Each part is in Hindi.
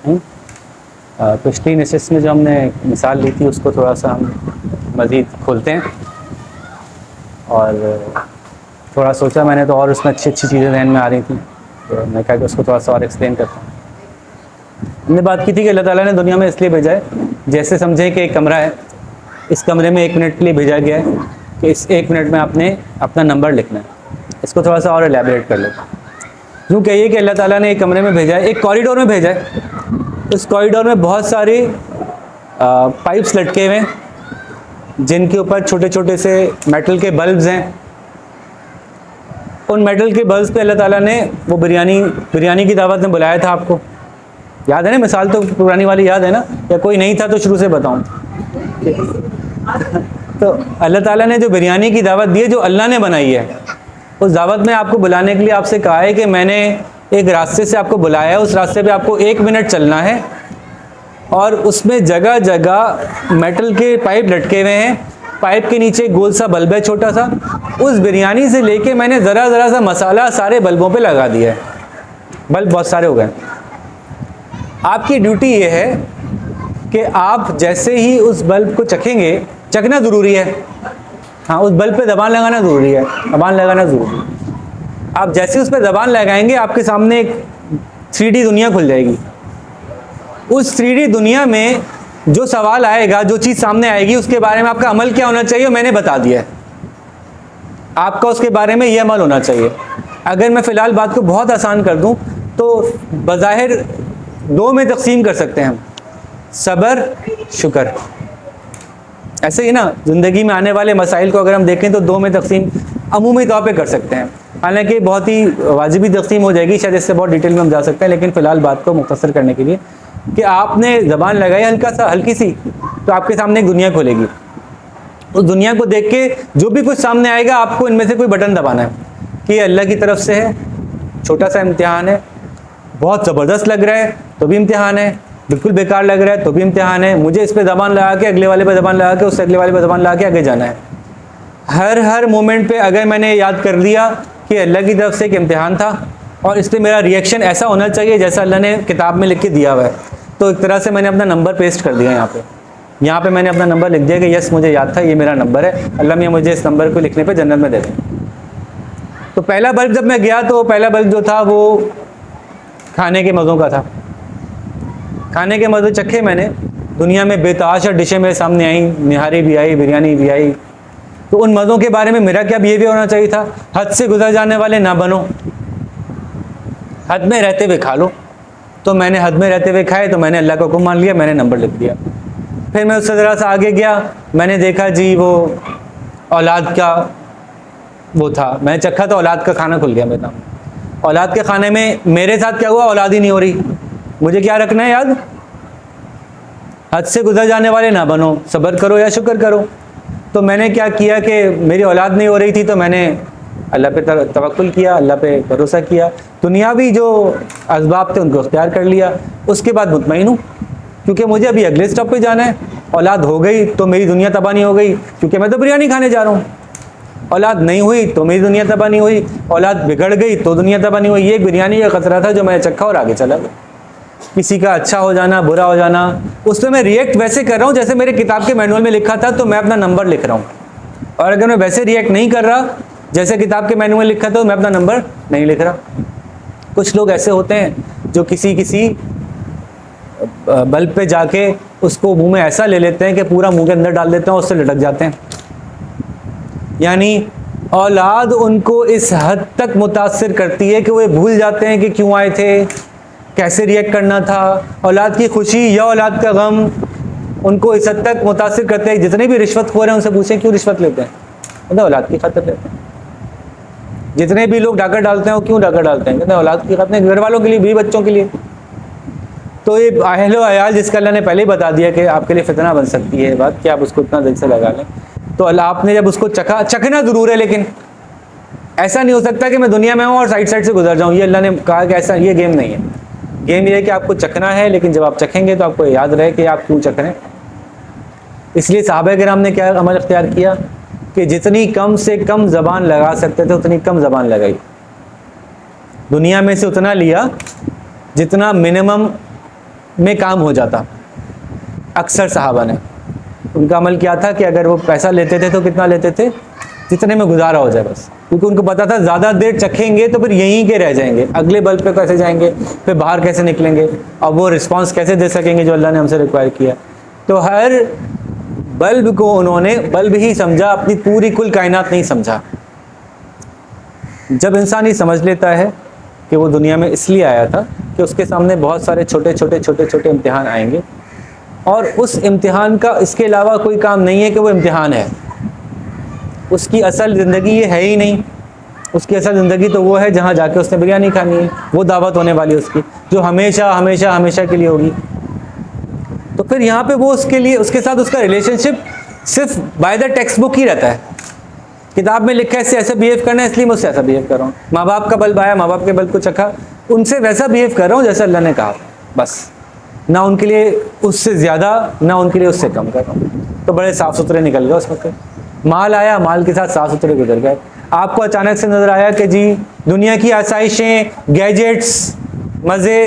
पिछली नशिस्त में जो हमने मिसाल ली थी उसको थोड़ा सा हम मज़ीद खोलते हैं, और थोड़ा सोचा मैंने तो और उसमें अच्छी अच्छी चीज़ें ज़हन में आ रही थी, तो मैं कहा कि उसको थोड़ा सा और एक्सप्लेन करता हूँ। हमने बात की थी कि अल्लाह ताला ने दुनिया में इसलिए भेजा है, जैसे समझे कि एक कमरा है, इस कमरे में 1 मिनट के लिए भेजा गया है कि इस 1 मिनट में आपने अपना नंबर लिखना है। इसको थोड़ा सा और एलैबोरेट कर लेते हैं। यूँ कहिए कि अल्लाह ताला ने एक कमरे में भेजा है, एक कॉरिडोर में भेजा है। उस कॉरिडोर में बहुत सारी पाइप्स लटके हुए हैं, जिनके ऊपर छोटे छोटे से मेटल के बल्ब्स हैं। उन मेटल के बल्ब्स पे अल्लाह ताला ने वो बिरयानी की दावत में बुलाया था। आपको याद है ना? मिसाल तो पुरानी वाली याद है ना, या कोई नहीं था तो शुरू से बताऊं? तो अल्लाह ताला ने जो बिरयानी की दावत दी है, जो अल्लाह ने बनाई है, उस दावत में आपको बुलाने के लिए आपसे कहा है कि मैंने एक रास्ते से आपको बुलाया है, उस रास्ते पे आपको 1 मिनट चलना है, और उसमें जगह जगह मेटल के पाइप लटके हुए हैं। पाइप के नीचे गोल सा बल्ब है छोटा सा। उस बिरयानी से लेके मैंने ज़रा ज़रा सा मसाला सारे बल्बों पे लगा दिया है। बल्ब बहुत सारे हो गए। आपकी ड्यूटी ये है कि आप जैसे ही उस बल्ब को चखेंगे, चखना ज़रूरी है, हाँ, उस बल्ब पे दबान लगाना ज़रूरी है, दबान लगाना ज़रूरी है। आप जैसे उस पर दबान लगाएंगे, आपके सामने एक 3D दुनिया खुल जाएगी। उस 3D दुनिया में जो सवाल आएगा, जो चीज़ सामने आएगी, उसके बारे में आपका अमल क्या होना चाहिए मैंने बता दिया है। आपका उसके बारे में यह अमल होना चाहिए। अगर मैं फ़िलहाल बात को बहुत आसान कर दूं तो बज़ाहिर 2 में तकसीम कर सकते हैं हम, सब्र, शुक्र। ऐसे ही ना ज़िंदगी में आने वाले मसाइल को अगर हम देखें तो 2 में तकसीम अमूमी तौर पे कर सकते हैं। हालांकि बहुत ही वाजिबी तकसीम हो जाएगी, शायद इससे बहुत डिटेल में हम जा सकते हैं, लेकिन फ़िलहाल बात को मुख्तसर करने के लिए कि आपने ज़बान लगाई हल्की सी, तो आपके सामने एक दुनिया खुलेगी। उस दुनिया को देख के जो भी कुछ सामने आएगा, आपको इनमें से कोई बटन दबाना है कि ये अल्लाह की तरफ से है, छोटा सा इम्तिहान है, बहुत ज़बरदस्त लग रहा है तो भी इम्तिहान है, बिल्कुल बेकार लग रहा है तो भी इम्तिहान है। मुझे इस पे ज़बान लगा के, अगले वाले पे ज़बान लगा के, उससे अगले वाले पे ज़बान लगा के आगे जाना है। हर मोमेंट पे अगर मैंने याद कर लिया कि अल्लाह की तरफ से एक इम्तिहान था और इस पर मेरा रिएक्शन ऐसा होना चाहिए जैसा अल्लाह ने किताब में लिख के दिया हुआ है, तो एक तरह से मैंने अपना नंबर पेस्ट कर दिया। यहाँ पे मैंने अपना नंबर लिख दिया कि यस, मुझे याद था, ये मेरा नंबर है, अल्लाह मियाँ मुझे इस नंबर को लिखने पे जन्नत में दे दें। तो पहला बल्ब जब मैं गया, तो पहला बल्ब जो था वो खाने के मज़ों का था। खाने के मज़े चखे मैंने। दुनिया में बेतहाशा डिशें मेरे सामने आई, निहारी भी आई, बिरयानी भी आई। तो उन मज़ों के बारे में मेरा क्या बिहेवियर होना चाहिए था? हद से गुजर जाने वाले ना बनो, हद में रहते हुए खा लो। तो मैंने हद में रहते हुए खाए, तो मैंने अल्लाह का हुक्म मान लिया, मैंने नंबर लिख दिया। फिर मैं उससे ज़रा सा आगे गया, मैंने देखा जी वो औलाद का वो था, मैंने चखा तो औलाद का खाना खुल गया मेरे सामने। औलाद के खाने में मेरे साथ क्या हुआ? औलाद ही नहीं हो रही। मुझे क्या रखना है याद? हद से गुजर जाने वाले ना बनो, सब्र करो या शुक्र करो। तो मैंने क्या किया कि मेरी औलाद नहीं हो रही थी, तो मैंने अल्लाह पे तवक्कुल किया, अल्लाह पे भरोसा किया, दुनियावी जो असबाब थे उनको अख्तियार कर लिया। उसके बाद मुतमईन हूँ, क्योंकि मुझे अभी अगले स्टॉप पे जाना है। औलाद हो गई तो मेरी दुनिया तबाह नहीं हो गई, क्योंकि मैं तो बिरयानी खाने जा रहा हूँ। औलाद नहीं हुई तो मेरी दुनिया तबाह नहीं हुई, औलाद बिगड़ गई तो दुनिया तबाह नहीं हुई। ये बिरयानी का खतरा था जो मैंने चखा और आगे चला गया। किसी का अच्छा हो जाना, बुरा हो जाना, उस पर मैं रिएक्ट वैसे कर रहा हूँ जैसे मेरे किताब के मैनुअल में लिखा था, तो मैं अपना नंबर लिख रहा हूँ। और अगर मैं वैसे रिएक्ट नहीं कर रहा जैसे किताब के मैनुअल में लिखा था, तो मैं अपना नंबर नहीं लिख रहा। कुछ लोग ऐसे होते हैं जो किसी बल्ब पे जाके उसको मुंह में ऐसा ले लेते हैं कि पूरा मुंह के अंदर डाल देते हैं और उससे लटक जाते हैं। यानी औलाद उनको इस हद तक मुतासिर करती है कि वो भूल जाते हैं कि क्यों आए थे, कैसे रिएक्ट करना था। औलाद की खुशी या औलाद का गम उनको इस हद तक मुतासिर करते हैं। जितने भी रिश्वतखोर हैं उनसे पूछें क्यों रिश्वत लेते हैं, मतलब औलाद की खातिर लेते हैं। जितने भी लोग डाका डालते हैं वो क्यों डाका डालते हैं, कहते हैं औलाद की खातिर, घर वालों के लिए, बीवी बच्चों के लिए। तो ये अहलो अयाल जिसका अल्लाह ने पहले ही बता दिया कि आपके लिए फितना बन सकती है बात, कि आप उसको इतना दिल से लगा लें। तो अल्लाह आपने जब उसको चखना ज़रूर है, लेकिन ऐसा नहीं हो सकता कि मैं दुनिया में हूँ और साइड से गुजर जाऊँ। ये अल्लाह ने कहा कि ऐसा, ये गेम नहीं है। गेम ये है कि आपको चखना है, लेकिन जब आप चखेंगे तो आपको याद रहे कि आप क्यों चख रहे हैं। इसलिए सहाबा किराम ने क्या अमल इख्तियार किया कि जितनी कम से कम ज़बान लगा सकते थे उतनी कम ज़बान लगाई। दुनिया में से उतना लिया जितना मिनिमम में काम हो जाता। अक्सर सहाबा ने, उनका अमल क्या था कि अगर वो पैसा लेते थे तो कितना लेते थे, जितने में गुजारा हो जाए बस, क्योंकि उनको पता था ज़्यादा देर चखेंगे तो फिर यहीं के रह जाएंगे, अगले बल्ब पे कैसे जाएंगे, फिर बाहर कैसे निकलेंगे, और वो रिस्पांस कैसे दे सकेंगे जो अल्लाह ने हमसे रिक्वायर किया। तो हर बल्ब को उन्होंने बल्ब ही समझा, अपनी पूरी कुल कायनात नहीं समझा। जब इंसान ये समझ लेता है कि वो दुनिया में इसलिए आया था कि उसके सामने बहुत सारे छोटे छोटे इम्तिहान आएंगे, और उस इम्तिहान का इसके अलावा कोई काम नहीं है कि वो इम्तिहान है, उसकी असल ज़िंदगी ये है ही नहीं। उसकी असल ज़िंदगी तो वो है जहाँ जाके उसने बिरयानी खानी है, वो दावत होने वाली है उसकी, जो हमेशा हमेशा हमेशा के लिए होगी। तो फिर यहाँ पे वो उसके लिए, उसके साथ उसका रिलेशनशिप सिर्फ बाय द टेक्स्ट बुक ही रहता है। किताब में लिखा है इससे ऐसे बिहेव करना है, इसलिए मुझसे ऐसा बिहेव कर रहा हूँ। माँ बाप का बल्ब आया, माँ बाप के बल्ब को चखा, उनसे वैसा बिहेव कर रहा हूँ जैसे अल्लाह ने कहा, बस। ना उनके लिए उससे ज़्यादा, ना उनके लिए उससे कम कर रहा हूँ। तो बड़े साफ़ सुथरे निकल गए उस वक्त। माल आया, माल के साथ साफ़ सुथरे गुजर गए। आपको अचानक से नज़र आया कि जी दुनिया की आसाइशें, गैजेट्स, मज़े,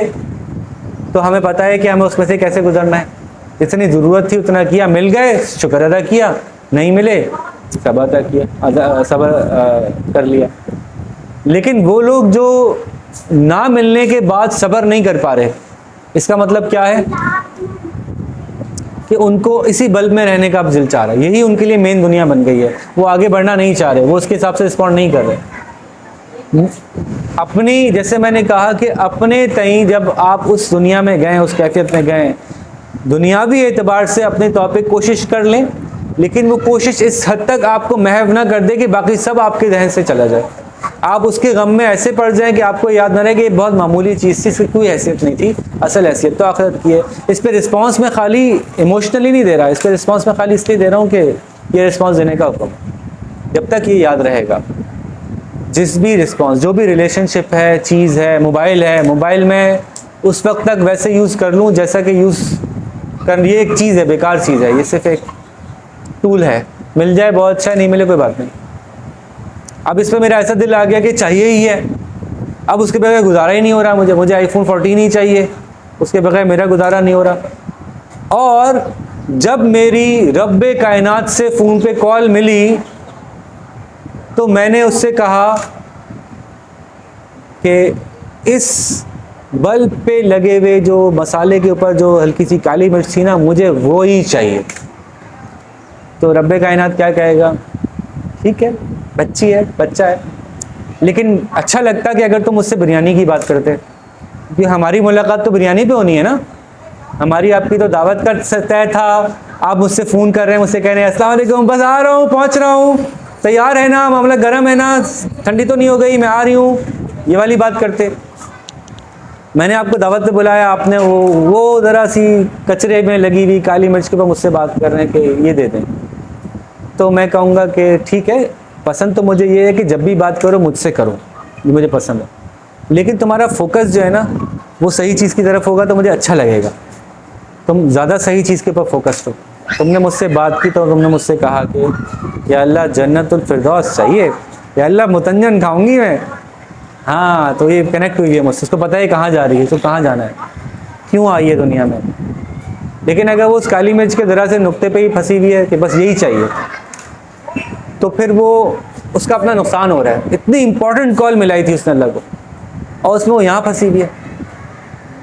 तो हमें पता है कि हमें उसमें से कैसे गुजरना है। जितनी ज़रूरत थी उतना किया, मिल गए शुक्र अदा किया, नहीं मिले सब्र अदा किया, सब्र कर लिया। लेकिन वो लोग जो ना मिलने के बाद सब्र नहीं कर पा रहे, इसका मतलब क्या है कि उनको इसी बल्ब में रहने का अब दिल चाह रहा है, यही उनके लिए मेन दुनिया बन गई है। वो आगे बढ़ना नहीं चाह रहे, वो उसके हिसाब से रिस्पॉन्ड नहीं कर रहे। अपनी, जैसे मैंने कहा कि अपने तई जब आप उस दुनिया में गए, उस कैफियत में गए, दुनियावी एतबार से अपने तौर पे कोशिश कर लें, लेकिन वो कोशिश इस हद तक आपको महव ना कर दे कि बाकी सब आपके जहन से चला जाए। आप उसके गम में ऐसे पड़ जाएं कि आपको याद ना रहे कि ये बहुत मामूली चीज़ थी, इसकी कोई हैसियत नहीं थी, असल हैसियत तो आखिरत की है। इस पर रिस्पॉन्स में खाली इमोशनली नहीं दे रहा, इस पर रिस्पॉन्स में खाली इसलिए दे रहा हूँ कि ये रिस्पॉन्स देने का हुक्म। जब तक ये याद रहेगा, जिस भी रिस्पॉन्स, जो भी रिलेशनशिप है, चीज़ है, मोबाइल है, मोबाइल में उस वक्त तक वैसे यूज़ कर लूँ जैसा कि यूज़ कर, ये एक चीज़ है, बेकार चीज़ है, ये सिर्फ एक टूल है, मिल जाए बहुत अच्छा, नहीं मिले कोई बात नहीं। अब इस पर मेरा ऐसा दिल आ गया कि चाहिए ही है, अब उसके बगैर गुजारा ही नहीं हो रहा, मुझे iPhone 14 ही चाहिए, उसके बगैर मेरा गुजारा नहीं हो रहा। और जब मेरी रब्बे कायनात से फ़ोन पे कॉल मिली तो मैंने उससे कहा कि इस बल्ब पे लगे हुए जो मसाले के ऊपर जो हल्की सी काली मिर्च थी ना, मुझे वो ही चाहिए। तो रब्बे कायनात क्या कहेगा, ठीक है, बच्ची है, बच्चा है, लेकिन अच्छा लगता कि अगर तुम मुझसे बिरयानी की बात करते, क्योंकि हमारी मुलाकात तो बिरयानी पे होनी है ना, हमारी आपकी तो दावत का तय था। आप मुझसे फ़ोन कर रहे हैं, मुझसे कह रहे हैं अस्सलाम वालेकुम, बस आ रहा हूँ, पहुँच रहा हूँ, तैयार है ना, मामला गर्म है ना, ठंडी तो नहीं हो गई, मैं आ रही हूँ, ये वाली बात करते। मैंने आपको दावत पे बुलाया, आपने वो ज़रा सी कचरे में लगी हुई काली मिर्च के ऊपर मुझसे बात कर रहे हैं कि ये दे दें, तो मैं कहूँगा कि ठीक है, पसंद तो मुझे ये है कि जब भी बात करो मुझसे करो, ये मुझे पसंद है, लेकिन तुम्हारा फोकस जो है ना वो सही चीज़ की तरफ होगा तो मुझे अच्छा लगेगा। तुम ज़्यादा सही चीज़ के ऊपर फोकस हो। तुमने मुझसे बात की तो तुमने मुझसे कहा कि या अल्लाह जन्नतुल फिरदौस चाहिए, या अल्लाह मुतंजन खाऊंगी मैं। हाँ, तो ये कनेक्ट हुई है मुझसे, उसको पता है कहाँ जा रही है, तो कहाँ जाना है, क्यों आई है दुनिया में। लेकिन अगर वो उस काली मिर्च के ज़रा से नुक्ते पे ही फंसी हुई है कि बस यही चाहिए, तो फिर वो उसका अपना नुकसान हो रहा है। इतनी इंपॉर्टेंट कॉल मिलाई थी उसने अल्लाह को, और उसमें वो यहाँ फंसी हुई है।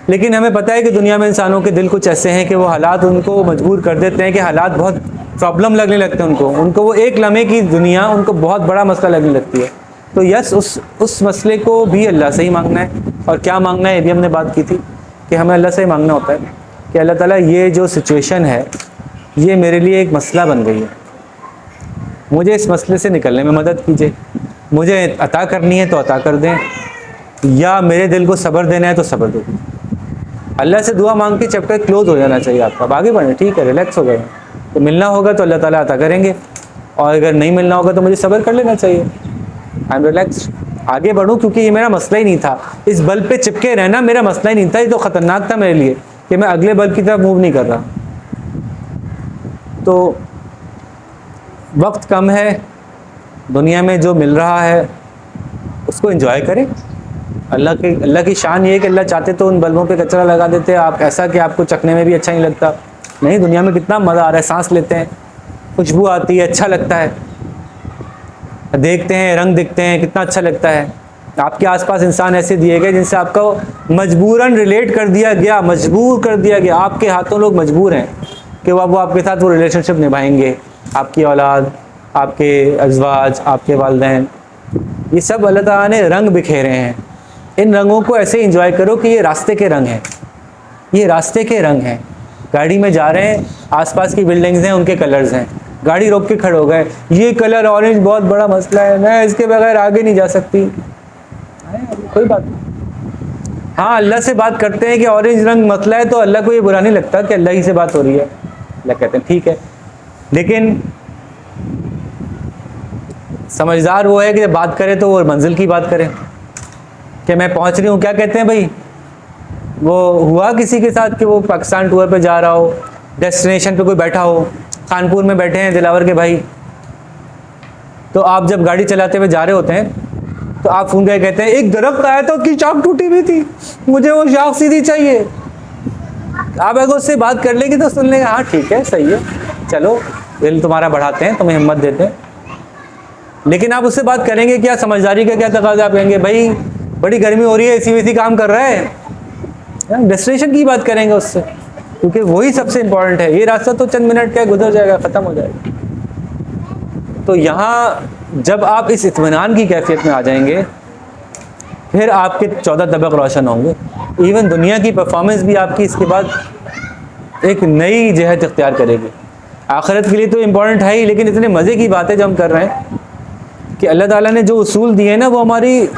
लेकिन हमें पता है कि दुनिया में इंसानों के दिल कुछ ऐसे हैं कि वो हालात उनको मजबूर कर देते हैं कि हालात बहुत प्रॉब्लम लगने लगते हैं उनको वो एक लम्हे की दुनिया उनको बहुत बड़ा मसला लगने लगती है। तो यस, उस मसले को भी अल्लाह से ही मांगना है। और क्या मांगना है, ये भी हमने बात की थी कि हमें अल्लाह से ही मांगना होता है कि अल्लाह ताला ये जो सिचुएशन है ये मेरे लिए एक मसला बन गई है, मुझे इस मसले से निकलने में मदद कीजिए, मुझे अता करनी है तो अता कर दें, या मेरे दिल को सब्र देना है तो सब्र दो। अल्लाह से दुआ मांग के चैप्टर क्लोज हो जाना चाहिए आपका। अब आगे बढ़े, ठीक है, रिलैक्स हो गए, तो मिलना होगा तो अल्लाह ताला अता करेंगे, और अगर नहीं मिलना होगा तो मुझे सब्र कर लेना चाहिए। आई एम रिलैक्स्ड, आगे बढ़ूँ, क्योंकि ये मेरा मसला ही नहीं था। इस बल्ब पे चिपके रहना मेरा मसला ही नहीं था, ये तो ख़तरनाक था मेरे लिए कि मैं अगले बल्ब की तरफ मूव नहीं कर रहा। तो वक्त कम है, दुनिया में जो मिल रहा है उसको एंजॉय करें, अल्लाह की शान ये है कि अल्लाह चाहते तो उन बल्बों पे कचरा लगा देते, आप ऐसा कि आपको चखने में भी अच्छा नहीं लगता। नहीं, दुनिया में कितना मज़ा आ रहा है, सांस लेते हैं, खुशबू आती है, अच्छा लगता है, देखते हैं, रंग दिखते हैं, कितना अच्छा लगता है। आपके आसपास इंसान ऐसे दिए गए जिनसे आपको मजबूरन रिलेट कर दिया गया, मजबूर कर दिया गया, आपके हाथों लोग मजबूर हैं कि वो आपके साथ वो रिलेशनशिप निभाएंगे, आपकी औलाद, आपके अज़वाज, आपके वालिदैन, ये सब अल्लाह ताला ने रंग बिखेरे हैं। इन रंगों को ऐसे इंजॉय करो कि ये रास्ते के रंग हैं, ये रास्ते के रंग हैं। गाड़ी में जा रहे हैं, आसपास की बिल्डिंग्स हैं, उनके कलर्स हैं, गाड़ी रोक के खड़े हो गए, ये कलर ऑरेंज बहुत बड़ा मसला है, मैं इसके बगैर आगे नहीं जा सकती, कोई बात नहीं। हाँ, अल्लाह से बात करते हैं कि ऑरेंज रंग मसला है, तो अल्लाह को ये बुरा नहीं लगता कि अल्लाह ही से बात हो रही है। अल्लाह कहते हैं ठीक है, लेकिन समझदार वो है कि जब बात करे तो वो मंजिल की बात करे कि मैं पहुंच रही हूँ। क्या कहते हैं भाई, वो हुआ किसी के साथ कि वो पाकिस्तान टूर पे जा रहा हो, डेस्टिनेशन पे कोई बैठा हो, कानपुर में बैठे हैं दिलावर के भाई, तो आप जब गाड़ी चलाते हुए जा रहे होते हैं तो आप फोन करके कहते हैं एक दरख्त आया था, उसकी शाख टूटी हुई थी, मुझे वो शाख सीधी चाहिए। आप अगर उससे बात कर लेंगे तो सुन लेंगे, हाँ ठीक है, सही है, चलो दिल तुम्हारा बढ़ाते हैं, तुम्हें हिम्मत देते हैं। लेकिन आप उससे बात करेंगे क्या, समझदारी का क्या तकाजा, आप कहेंगे भाई बड़ी गर्मी हो रही है, एसी वेसी काम कर रहा है, डेस्टिनेशन की बात करेंगे उससे, क्योंकि वही सबसे इंपॉर्टेंट है। ये रास्ता तो चंद मिनट का गुजर जाएगा, ख़त्म हो जाएगा। तो यहाँ जब आप इस इत्मीनान की कैफियत में आ जाएंगे, फिर आपके 14 तबक रोशन होंगे। इवन दुनिया की परफॉर्मेंस भी आपकी इसके बाद एक नई जहत इख्तियार करेगी। आखिरत के लिए तो इम्पॉर्टेंट है ही, लेकिन इतने मज़े की बातें जो हम कर रहे हैं कि अल्लाह ताला ने जो उसूल दिए हैं ना, वो हमारी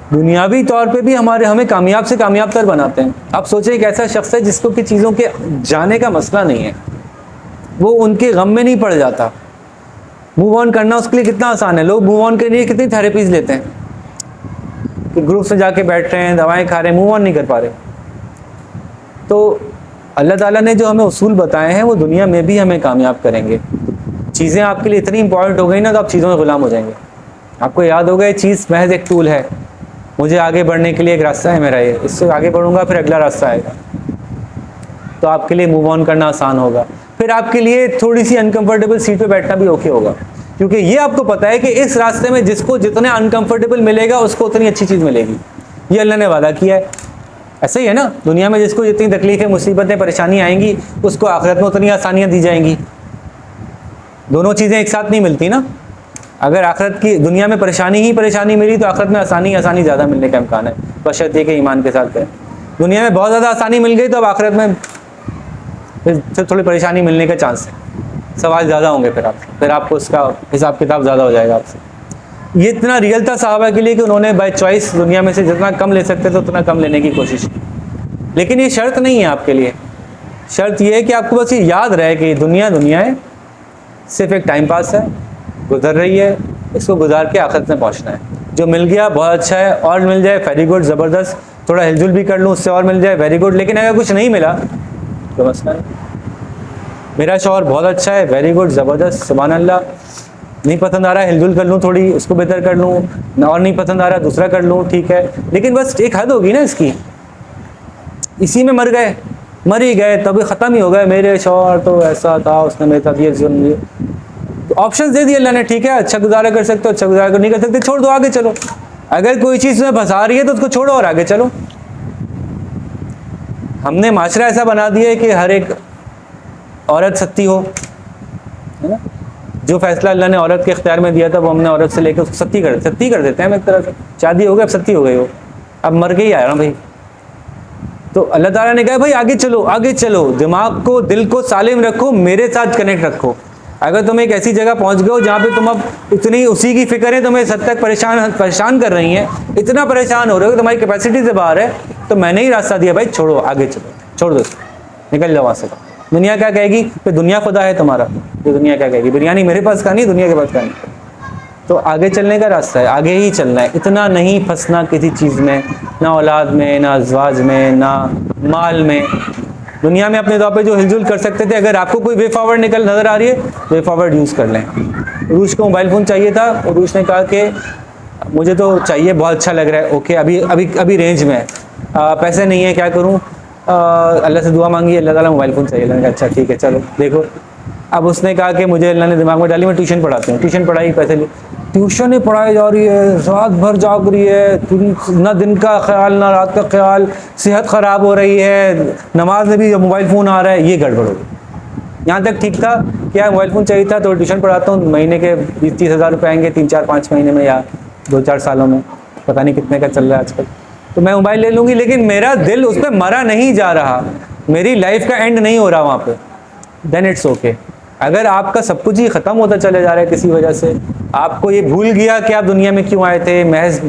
दुनियावी तौर पे भी हमें कामयाब से कामयाब तर बनाते हैं। आप सोचें, एक ऐसा शख्स है जिसको कि चीज़ों के जाने का मसला नहीं है, वो उनके गम में नहीं पड़ जाता। मूव ऑन करना उसके लिए कितना आसान है। लोग मूव ऑन के लिए कितनी थेरेपीज लेते हैं कि ग्रुप से जाके बैठ रहे हैं, दवाएं खा रहे हैं, मूव ऑन नहीं कर पा रहे। तो अल्लाह ताला ने जो हमें उसूल बताए हैं वो दुनिया में भी हमें कामयाब करेंगे। चीज़ें आपके लिए इतनी इंपॉर्टेंट हो गई ना, तो आप चीज़ों में गुलाम हो जाएंगे। आपको याद होगा ये चीज़ महज एक टूल है, मुझे आगे बढ़ने के लिए एक रास्ता है मेरा, ये इससे आगे बढ़ूंगा फिर अगला रास्ता आएगा, तो आपके लिए मूव ऑन करना आसान होगा। फिर आपके लिए थोड़ी सी अनकंफर्टेबल सीट पे बैठना भी ओके होगा, क्योंकि ये आपको पता है कि इस रास्ते में जिसको जितने अनकंफर्टेबल मिलेगा उसको उतनी अच्छी चीज़ मिलेगी। ये अल्लाह ने वादा किया है। ऐसे ही है ना, दुनिया में जिसको जितनी तकलीफ़ें, मुसीबतें, परेशानी आएंगी, उसको आखिरत में उतनी आसानियाँ दी जाएंगी। दोनों चीज़ें एक साथ नहीं मिलती ना। अगर आखिरत की दुनिया में परेशानी ही परेशानी मिली तो आखिरत में आसानी ज़्यादा मिलने का इम्कान है, बशर्ते कि ईमान के साथ करें। दुनिया में बहुत ज़्यादा आसानी मिल गई तो अब आखिरत में फिर थोड़ी परेशानी मिलने का चांस है, सवाल ज़्यादा होंगे, फिर आपको उसका हिसाब किताब ज़्यादा हो जाएगा आपसे। ये इतना रियल था साहबा के लिए कि उन्होंने बाय चॉइस दुनिया में से जितना कम ले सकते थे उतना कम लेने की कोशिश की। लेकिन ये शर्त नहीं है आपके लिए, शर्त ये है कि आपको बस ये याद रहे कि दुनिया है, सिर्फ एक टाइम पास है, गुजर रही है, इसको गुजार के आखिरत में पहुंचना है। जो मिल गया बहुत अच्छा है, और मिल जाए वेरी गुड, ज़बरदस्त, थोड़ा हिलजुल भी कर लूँ उससे और मिल जाए वेरी गुड। लेकिन अगर कुछ नहीं मिला तो मसला नहीं, मेरा शौहर बहुत अच्छा है, वेरी गुड, ज़बरदस्त, सुभान अल्लाह, नहीं पसंद आ रहा है हिलजुल कर लूँ थोड़ी, उसको बेहतर कर लूँ, और नहीं पसंद आ रहा दूसरा कर लूँ, ठीक है, लेकिन बस एक हद होगी ना इसकी। इसी में मर ही गए तभी ख़त्म ही हो गए, मेरे शौहर तो ऐसा था, उसने मेरे साथ ये जुल्म किया। तो ऑप्शन दे दिए अल्लाह ने, ठीक है, अच्छा गुजारा कर सकते हो, अच्छा गुजारा कर, नहीं कर सकते छोड़ दो, आगे चलो। अगर कोई चीज़ तुम्हें फंसा रही है तो उसको छोड़ो और आगे चलो। हमने माशरा ऐसा बना दिया है कि हर एक औरत सत्ती हो, है ना। जो फैसला अल्लाह ने औरत के इख्तियार में दिया था वो हमने औरत से लेकर उसको सत्ती कर देते हैं हम एक तरह से। शादी हो गई, अब सत्ती हो गई, हो अब मर के ही आया ना भाई। तो अल्लाह ताला ने कहा भाई आगे चलो, दिमाग को, दिल को सालिम रखो, मेरे साथ कनेक्ट रखो। अगर तुम एक ऐसी जगह पहुंच गए हो जहाँ पे तुम अब इतनी उसी की फिक्र है, तुम्हें सद तक परेशान कर रही हैं, इतना परेशान हो रहे हो, तुम्हारी कैपेसिटी से बाहर है, तो मैंने ही रास्ता दिया भाई, छोड़ो, आगे चलो, छोड़ दो, निकल जाओ वहाँ से। दुनिया क्या कहेगी, फिर दुनिया खुदा है तुम्हारा, तो दुनिया क्या कहेगी, बिरयानी मेरे पास का नहीं, दुनिया के पास का नहीं। तो आगे चलने का रास्ता है, आगे ही चलना है, इतना नहीं फंसना किसी चीज़ में, ना औलाद में, ना अज़वाज में, ना माल में। दुनिया में अपने तौर पे जो हिलजुल कर सकते थे, अगर आपको कोई वे फॉरवर्ड नज़र आ रही है, वे फॉरवर्ड यूज़ कर लें। रूश को मोबाइल फ़ोन चाहिए था और रूश ने कहा कि मुझे तो चाहिए, बहुत अच्छा लग रहा है, ओके अभी अभी अभी रेंज में है, पैसे नहीं है, क्या करूँ, अल्लाह से दुआ मांगी, अल्लाह ताला मोबाइल फ़ोन चाहिए। मैंने कहा अच्छा ठीक है चलो देखो। अब उसने कहा कि मुझे अल्लाह ने दिमाग में डाली मैं ट्यूशन पढ़ाती हूँ, ट्यूशन पढ़ाई, पैसे लिए, ट्यूशन ही पढ़ाई जा रही है, रात भर जाग रही है, ना दिन का ख्याल ना रात का ख्याल, सेहत ख़राब हो रही है, नमाज में भी मोबाइल फ़ोन आ रहा है, ये गड़बड़ हो गई। यहाँ तक ठीक था, क्या मोबाइल फ़ोन चाहिए था तो ट्यूशन पढ़ाता हूँ, महीने के 20-30 हज़ार रुपये आएंगे 3-4-5 महीने में या 2-4 सालों में, पता नहीं कितने का चल रहा है आजकल, तो मैं मोबाइल ले लूँगी। लेकिन मेरा दिल उस पर मरा नहीं जा रहा, मेरी लाइफ का एंड नहीं हो रहा वहाँ पे, देन इट्स ओके। अगर आपका सब कुछ ही ख़त्म होता चले जा रहा है किसी वजह से, आपको ये भूल गया कि आप दुनिया में क्यों आए थे, महज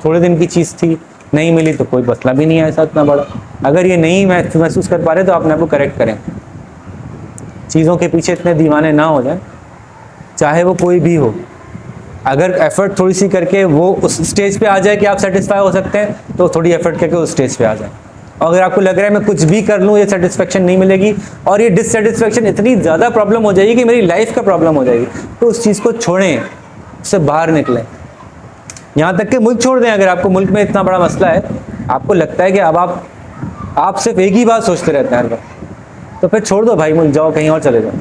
थोड़े दिन की चीज़ थी, नहीं मिली तो कोई मसला भी नहीं है ऐसा इतना बड़ा। अगर ये नहीं महसूस कर पा रहे तो अपने आप को करेक्ट करें, चीज़ों के पीछे इतने दीवाने ना हो जाए, चाहे वो कोई भी हो। अगर एफर्ट थोड़ी सी करके वो उस स्टेज पे आ जाए कि आप सेटिस्फाई हो सकते हैं, तो थोड़ी एफर्ट करके उस स्टेज पे आ जाए। और अगर आपको लग रहा है मैं कुछ भी कर लूँ ये सेटिस्फेक्शन नहीं मिलेगी और ये डिससेटिस्फेक्शन इतनी ज़्यादा प्रॉब्लम हो जाएगी कि मेरी लाइफ का प्रॉब्लम हो जाएगी, तो उस चीज़ को छोड़ें, उससे बाहर निकलें। यहाँ तक कि मुल्क छोड़ दें, अगर आपको मुल्क में इतना बड़ा मसला है, आपको लगता है कि अब आप सिर्फ एक ही बात सोचते रहते हैं हर वक्त, तो फिर छोड़ दो भाई, मुल्क जाओ, कहीं और चले जाओ,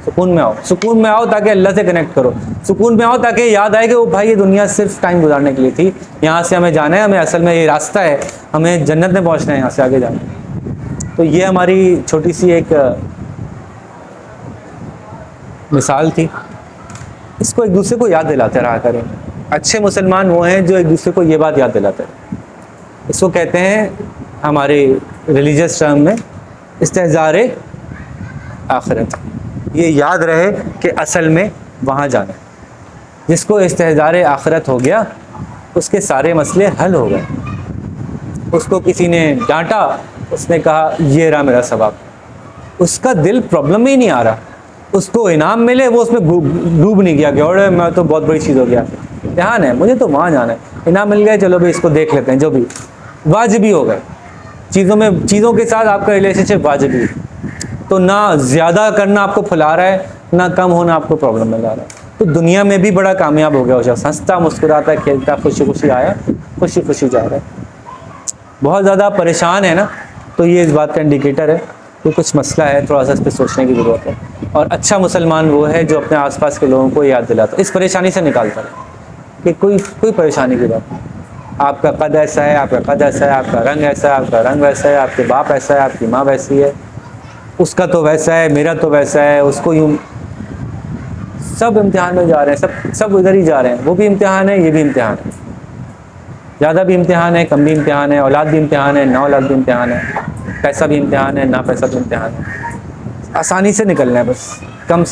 सुकून में आओ, सुकून में आओ ताकि अल्लाह से कनेक्ट करो, सुकून में आओ ताकि याद आए कि वो भाई ये दुनिया सिर्फ टाइम गुजारने के लिए थी, यहाँ से हमें जाना है, हमें असल में ये रास्ता है, हमें जन्नत में पहुँचना है, यहाँ से आगे जाना है। तो ये हमारी छोटी सी एक मिसाल थी, इसको एक दूसरे को याद दिलाते रहा करें। अच्छे मुसलमान वो हैं जो एक दूसरे को ये बात याद दिलाते हैं। इसको कहते हैं हमारे रिलीजियस टर्म में इस्तेज़ार आखिरत। ये याद रहे कि असल में वहाँ जाना है। जिसको इस्तेज़ार आखिरत हो गया उसके सारे मसले हल हो गए। उसको किसी ने डांटा, उसने कहा ये रहा मेरा सवाब, उसका दिल प्रॉब्लम में ही नहीं आ रहा, उसको इनाम मिले वो उसमें डूब नहीं गया कि और मैं तो बहुत बड़ी चीज़ हो गया, ध्यान है मुझे तो वहाँ जाना है, इनाम मिल गया चलो भाई इसको देख लेते हैं, जो भी वाजिबी हो गए। चीज़ों के साथ आपका रिलेशनशिप वाजिबी, तो ना ज़्यादा करना आपको फुला रहा है, ना कम होना आपको प्रॉब्लम में ला रहा है। तो दुनिया में भी बड़ा कामयाब हो गया वो शख्स, हंसता मुस्कुराता खेलता खुशी खुशी आया, खुशी खुशी जा रहा है। बहुत ज़्यादा परेशान है ना, तो ये इस बात का इंडिकेटर है कि कुछ मसला है, थोड़ा सा इस पर सोचने की ज़रूरत है। और अच्छा मुसलमान वो है जो अपने आसपास के लोगों को याद दिलाता है, इस परेशानी से निकालता है कि कोई परेशानी की बात नहीं, आपका कद ऐसा है, आपका कद ऐसा है, आपका रंग ऐसा है, आपका रंग वैसा है, आपके बाप ऐसा है, आपकी माँ वैसी है, उसका तो वैसा है, मेरा तो वैसा है, उसको यूँ, सब इम्तिहान में जा रहे हैं, सब उधर ही जा रहे हैं। वो भी इम्तिहान है, ये भी इम्तिहान है, ज़्यादा भी इम्तिहान है, कम भी इम्तिहान है, औलाद भी इम्तिहान है, ना औलाद भी इम्तिहान है, पैसा भी इम्तिहान है, ना पैसा भी इम्तिहान है। आसानी से निकलना है बस, कम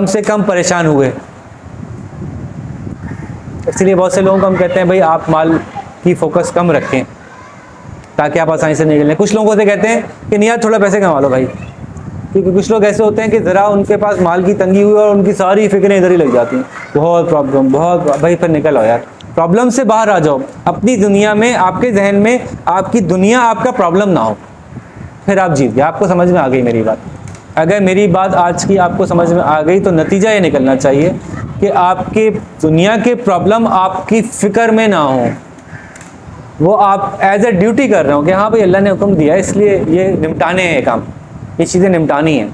से कम परेशान हुए। इसलिए बहुत से लोगों को हम कहते हैं भाई आप माल की फोकस कम रखें ताकि आप आसानी से निकलें। कुछ लोगों से कहते हैं कि नहीं यार थोड़ा पैसे कमा लो भाई, क्योंकि कुछ लोग ऐसे होते हैं कि ज़रा उनके पास माल की तंगी हुई और उनकी सारी फिक्रें इधर ही लग जाती हैं, बहुत प्रॉब्लम, बहुत भाई, फिर निकल आओ यार, प्रॉब्लम से बाहर आ जाओ। अपनी दुनिया में, आपके जहन में आपकी दुनिया आपका प्रॉब्लम ना हो, फिर आप जीत गए। आपको समझ में आ गई मेरी बात? अगर मेरी बात आज की आपको समझ में आ गई तो नतीजा ये निकलना चाहिए कि आपके दुनिया के प्रॉब्लम आपकी फ़िक्र में ना हो, वो आप एज ए ड्यूटी कर रहे हो कि हाँ भाई अल्लाह ने हुक्म दिया इसलिए ये निपटाने हैं काम, ये चीज़ें निपटानी हैं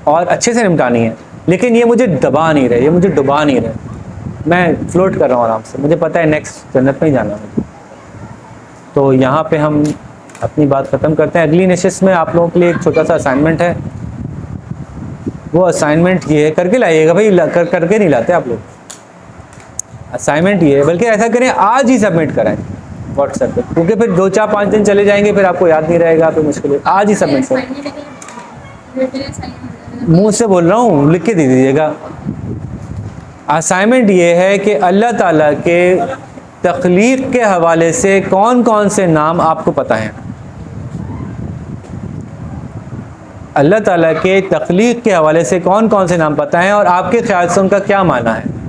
और अच्छे से निपटानी है, लेकिन ये मुझे दबा नहीं रहे, ये मुझे डुबा नहीं रहे, मैं फ्लोट कर रहा हूँ आराम से, मुझे पता है नेक्स्ट जन्नत में ही जाना है। तो यहाँ पे हम अपनी बात ख़त्म करते हैं। अगली नशिस्त में आप लोगों के लिए एक छोटा सा असाइनमेंट है, वो असाइनमेंट ये है, करके लाइएगा भाई, करके नहीं लाते आप लोग। असाइनमेंट ये है, बल्कि ऐसा करें आज ही सबमिट कराएं व्हाट्सएप पे, क्योंकि फिर 2-4-5 दिन चले जाएंगे, फिर आपको याद नहीं रहेगा, फिर मुश्किल है। आज ही सबमिट करें, मुँह से बोल रहा हूँ, लिख के दे दीजिएगा। असाइनमेंट ये है कि अल्लाह ताला के तख्लीक के हवाले से कौन कौन से नाम आपको पता हैं। अल्लाह ताला के तख्लीक के हवाले से कौन कौन से नाम पता हैं और आपके ख्याल से उनका क्या माना है।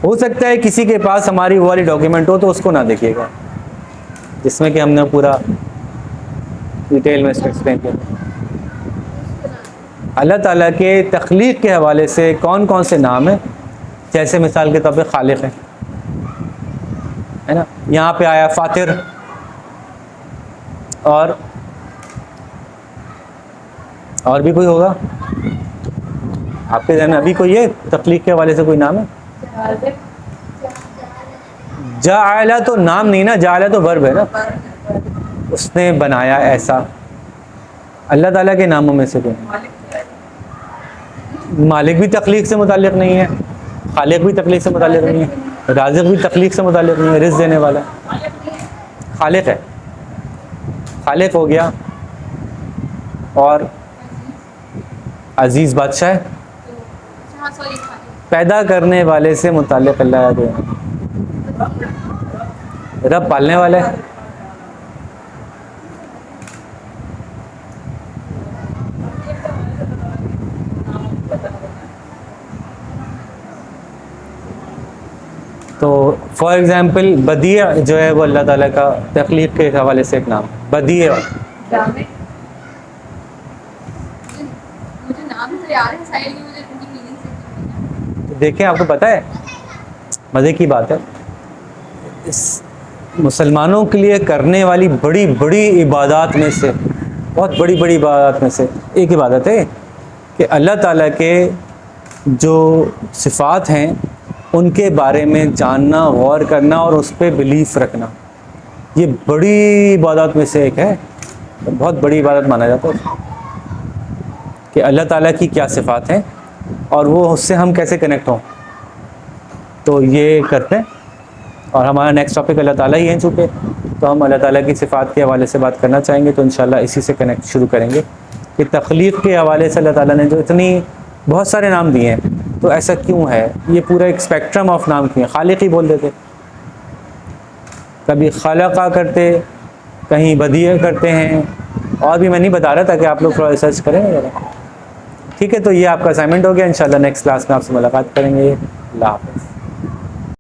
हो सकता है किसी के पास हमारी वो वाली डॉक्यूमेंट हो तो उसको ना देखिएगा जिसमें कि हमने पूरा डिटेल में इसको एक्सप्लेन किया। अल्लाह ताला के तख्लीक के हवाले से कौन कौन से नाम हैं जैसे मिसाल के तौर पे खालिक है ना, यहाँ पे आया फातिर, और भी कोई होगा आपके ज़हन में अभी कोई है तख्लीक के हवाले से कोई नाम है? जाअला तो नाम नहीं ना, जाअला तो वर्ब है ना, उसने बनाया ऐसा। अल्लाह ताला के नामों में से कोई, मालिक भी तख्लीक से मुताल्लिक़ नहीं है, खालिक भी तख्लीक से मुताल्लिक़ नहीं है, राज़िक़ भी तख्लीक से मुताल्लिक़ नहीं है, रिज़्क़ देने वाला खालिक है, खालिक हो गया। और अजीज़ बादशाह है, पैदा करने वाले से मुताल्लिक़ अल्लाह है, रब पालने वाला है। तो फॉर एग्ज़ाम्पल बदीअ जो है वो अल्लाह ताला का तख्लीक के हवाले से एक नाम, बदीअ। मुझे नाम तो याद है, साहिल ने मुझे उनकी मीनिंग से देखें, आपको पता है मज़े की बात है, इस मुसलमानों के लिए करने वाली बड़ी बड़ी इबादत में से, बहुत बड़ी बड़ी इबादत में से एक इबादत है कि अल्लाह ताला के जो सिफ़ात हैं उनके बारे में जानना, गौर करना और उस पर बिलीफ रखना। ये बड़ी इबादत में से एक है, बहुत बड़ी इबादत माना जाता है कि अल्लाह ताला की क्या सिफ़ात हैं और वो उससे हम कैसे कनेक्ट हों। तो ये करते हैं, और हमारा नेक्स्ट टॉपिक अल्लाह ताला ही है चूँकि, तो हम अल्लाह ताला की सिफ़ात के हवाले से बात करना चाहेंगे। तो इंशाल्लाह इसी से कनेक्ट शुरू करेंगे कि तख्लीक़ के हवाले से अल्लाह ताला ने जो इतनी बहुत सारे नाम दिए हैं, तो ऐसा क्यों है, ये पूरा एक स्पेक्ट्रम ऑफ नाम क्यों है। खालिक ही बोल देते, कभी खलक़ा करते, कहीं बदिया करते हैं, और भी मैं नहीं बता रहा था कि आप लोग थोड़ा रिसर्च करें ज़रा। ठीक है, तो ये आपका असाइनमेंट हो गया। इंशाल्लाह नेक्स्ट क्लास में आपसे मुलाकात करेंगे। अल्लाह हाफ़िज़।